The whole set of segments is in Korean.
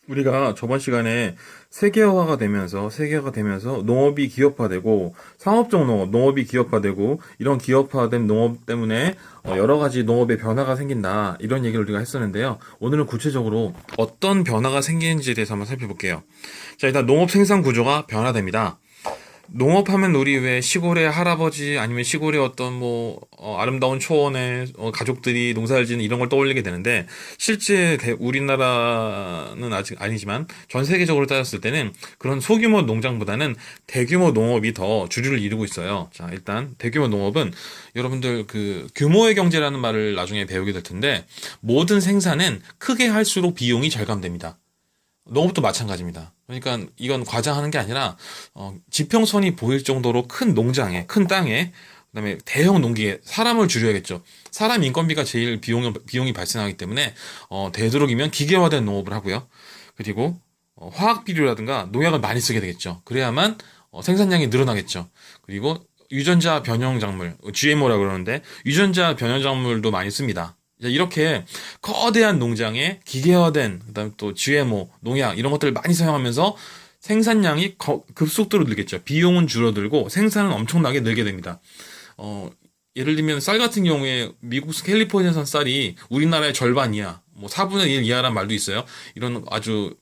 우리가 저번 시간에 세계화가 되면서 농업이 기업화되고 상업적 농업, 농업이 기업화되고 이런 기업화된 농업 때문에 여러 가지 농업의 변화가 생긴다 이런 얘기를 우리가 했었는데요. 오늘은 구체적으로 어떤 변화가 생기는지에 대해서 한번 살펴볼게요. 자, 일단 농업 생산 구조가 변화됩니다. 농업하면 우리 왜 시골의 할아버지 아니면 시골의 어떤 아름다운 초원의 가족들이 농사를 짓는 이런 걸 떠올리게 되는데 실제 우리나라는 아직 아니지만 전 세계적으로 따졌을 때는 그런 소규모 농장보다는 대규모 농업이 더 주류를 이루고 있어요. 자, 일단 대규모 농업은 여러분들 그 규모의 경제라는 말을 나중에 배우게 될 텐데 모든 생산은 크게 할수록 비용이 절감됩니다. 농업도 마찬가지입니다. 그러니까 이건 과장하는 게 아니라 지평선이 보일 정도로 큰 농장에, 큰 땅에, 그다음에 대형 농기에 사람을 줄여야겠죠. 사람 인건비가 제일 비용이 발생하기 때문에 되도록이면 기계화된 농업을 하고요. 그리고 화학 비료라든가 농약을 많이 쓰게 되겠죠. 그래야만 생산량이 늘어나겠죠. 그리고 유전자 변형 작물, GMO라고 그러는데 유전자 변형 작물도 많이 씁니다. 이렇게 거대한 농장에 기계화된 그다음에 또 GMO, 농약 이런 것들을 많이 사용하면서 생산량이 급속도로 늘겠죠. 비용은 줄어들고 생산은 엄청나게 늘게 됩니다. 어, 예를 들면 쌀 같은 경우에 미국 캘리포니아산 쌀이 우리나라의 절반이야. 뭐 4분의 1 이하란 말도 있어요. 이런 아주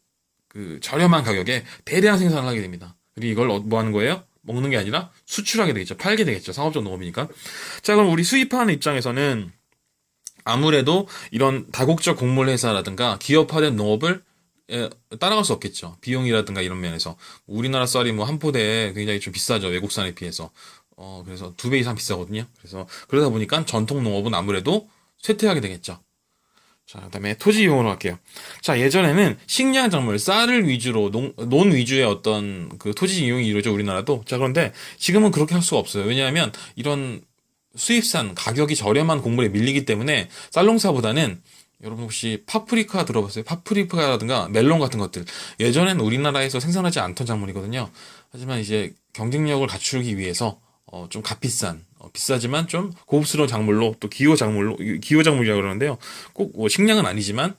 그 저렴한 가격에 대량 생산을 하게 됩니다. 그리고 이걸 뭐 하는 거예요? 먹는 게 아니라 수출하게 되겠죠. 팔게 되겠죠. 상업적 농업이니까. 자, 그럼 우리 수입하는 입장에서는 아무래도 이런 다국적 곡물 회사라든가 기업화된 농업을 따라갈 수 없겠죠. 비용이라든가 이런 면에서. 우리나라 쌀이 뭐 한 포대에 굉장히 좀 비싸죠. 외국산에 비해서. 그래서 2배 이상 비싸거든요. 그래서 그러다 보니까 전통 농업은 아무래도 쇠퇴하게 되겠죠. 자, 그다음에 토지 이용으로 할게요. 자, 예전에는 식량 작물, 쌀을 위주로 논 위주의 어떤 그 토지 이용이 이루어져 우리나라도. 자, 그런데 지금은 그렇게 할 수가 없어요. 왜냐하면 이런 수입산 가격이 저렴한 곡물에 밀리기 때문에 쌀농사보다는 여러분 혹시 파프리카 들어봤어요? 파프리카라든가 멜론 같은 것들 예전엔 우리나라에서 생산하지 않던 작물이거든요. 하지만 이제 경쟁력을 갖추기 위해서 좀 값비싼 비싸지만 좀 고급스러운 작물로 또 기호 작물이라고 그러는데요. 꼭 뭐 식량은 아니지만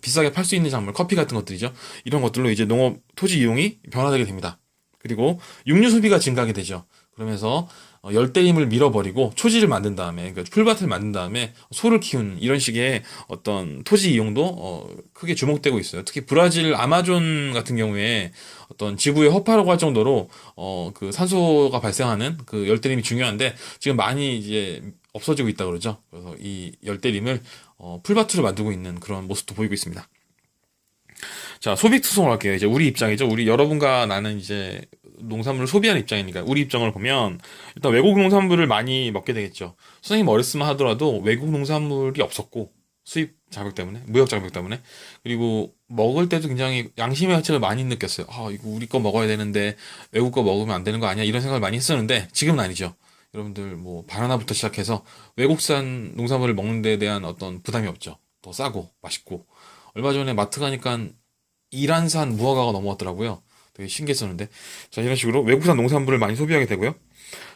비싸게 팔 수 있는 작물, 커피 같은 것들이죠. 이런 것들로 이제 농업 토지 이용이 변화되게 됩니다. 그리고 육류 소비가 증가하게 되죠. 그러면서 열대림을 밀어버리고 초지를 만든 다음에 그러니까 풀밭을 만든 다음에 소를 키우는 이런 식의 어떤 토지 이용도 크게 주목되고 있어요. 특히 브라질 아마존 같은 경우에 어떤 지구의 허파라고 할 정도로 그 산소가 발생하는 그 열대림이 중요한데 지금 많이 이제 없어지고 있다 그러죠. 그래서 이 열대림을 풀밭으로 만들고 있는 그런 모습도 보이고 있습니다. 자, 소비 투성을 할게요. 이제 우리 입장이죠. 우리 여러분과 나는 이제 농산물을 소비하는 입장이니까 우리 입장을 보면 일단 외국 농산물을 많이 먹게 되겠죠. 선생님 어렸으면 하더라도 외국 농산물이 없었고 수입 자격 때문에 무역 자격 때문에 그리고 먹을 때도 굉장히 양심의 가책을 많이 느꼈어요. 아, 이거 우리 거 먹어야 되는데 외국 거 먹으면 안 되는 거 아니야? 이런 생각을 많이 했었는데 지금은 아니죠. 여러분들 뭐 바나나부터 시작해서 외국산 농산물을 먹는 데 대한 어떤 부담이 없죠. 더 싸고 맛있고 얼마 전에 마트 가니까 이란산 무화과가 넘어왔더라고요. 되게 신기했었는데. 자, 이런 식으로 외국산 농산물을 많이 소비하게 되고요.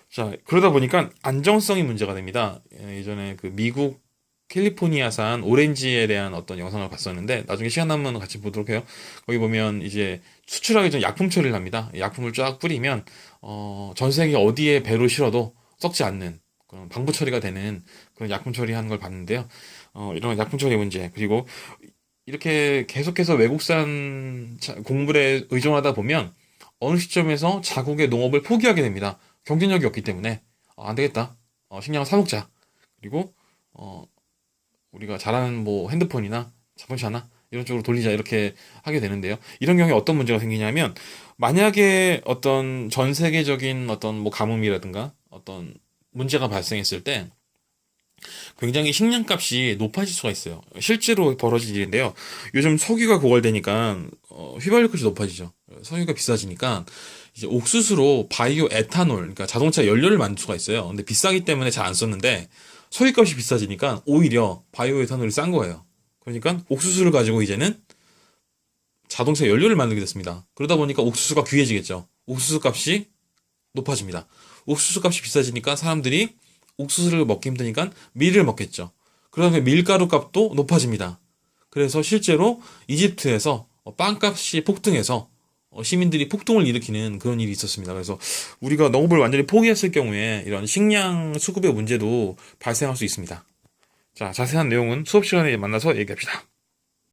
자, 그러다 보니까 안정성이 문제가 됩니다. 예전에 그 미국 캘리포니아산 오렌지에 대한 어떤 영상을 봤었는데 나중에 시간 남으면 같이 보도록 해요. 거기 보면 이제 수출하기 전 약품 처리를 합니다. 약품을 쫙 뿌리면 전 세계 어디에 배로 실어도 썩지 않는 그런 방부 처리가 되는 그런 약품 처리하는 걸 봤는데요. 이런 약품 처리 문제 그리고 이렇게 계속해서 외국산 곡물에 의존하다 보면 어느 시점에서 자국의 농업을 포기하게 됩니다. 경쟁력이 없기 때문에 안 되겠다. 식량을 사 먹자. 그리고 우리가 잘하는 뭐 핸드폰이나 자동차나 이런 쪽으로 돌리자 이렇게 하게 되는데요. 이런 경우에 어떤 문제가 생기냐면 만약에 어떤 전 세계적인 어떤 뭐 가뭄이라든가 어떤 문제가 발생했을 때 굉장히 식량값이 높아질 수가 있어요. 실제로 벌어질 일인데요. 요즘 석유가 고갈되니까 휘발유 값이 높아지죠. 석유가 비싸지니까 이제 옥수수로 바이오 에탄올, 그러니까 자동차 연료를 만들 수가 있어요. 근데 비싸기 때문에 잘 안 썼는데 석유값이 비싸지니까 오히려 바이오 에탄올이 싼 거예요. 그러니까 옥수수를 가지고 이제는 자동차 연료를 만들게 됐습니다. 그러다 보니까 옥수수가 귀해지겠죠. 옥수수 값이 높아집니다. 옥수수 값이 비싸지니까 사람들이 옥수수를 먹기 힘드니까 밀을 먹겠죠. 그러면 밀가루 값도 높아집니다. 그래서 실제로 이집트에서 빵값이 폭등해서 시민들이 폭동을 일으키는 그런 일이 있었습니다. 그래서 우리가 농업을 완전히 포기했을 경우에 이런 식량 수급의 문제도 발생할 수 있습니다. 자, 자세한 내용은 수업 시간에 만나서 얘기합시다.